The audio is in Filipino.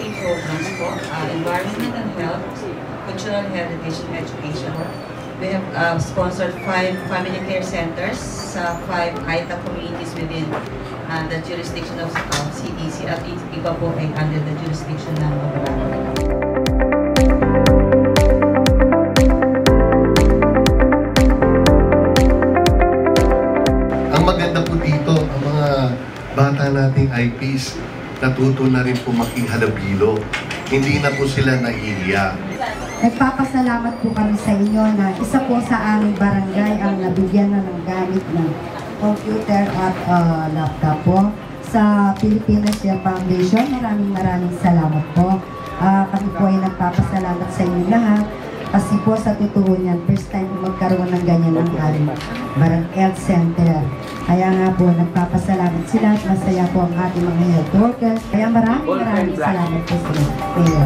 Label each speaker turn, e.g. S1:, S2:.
S1: three programs po, environment and health, cultural heritage and education. We have sponsored 5 family care centers sa 5 AITA communities within the jurisdiction of CDC at iba po ay under the jurisdiction ng Barangay.
S2: Ang maganda po dito, ang mga bata nating IPs, natuto na rin po makihalabilo. Hindi na po sila nahihiya.
S3: Nagpapasalamat po kami sa inyo na isa po sa aming barangay ang nabigyan na ng gamit ng computer at laptop po. Sa Pilipinas Share Foundation, maraming salamat po. Kami po ay nagpapasalamat sa inyo lahat. Kasi po sa totoo niyan, first time magkaroon ng ganyan ng Barangay Health Center. Kaya nga po, nagpapasalamat sila at masaya po ang ating mga health workers. Kaya maraming salamat po sa inyo.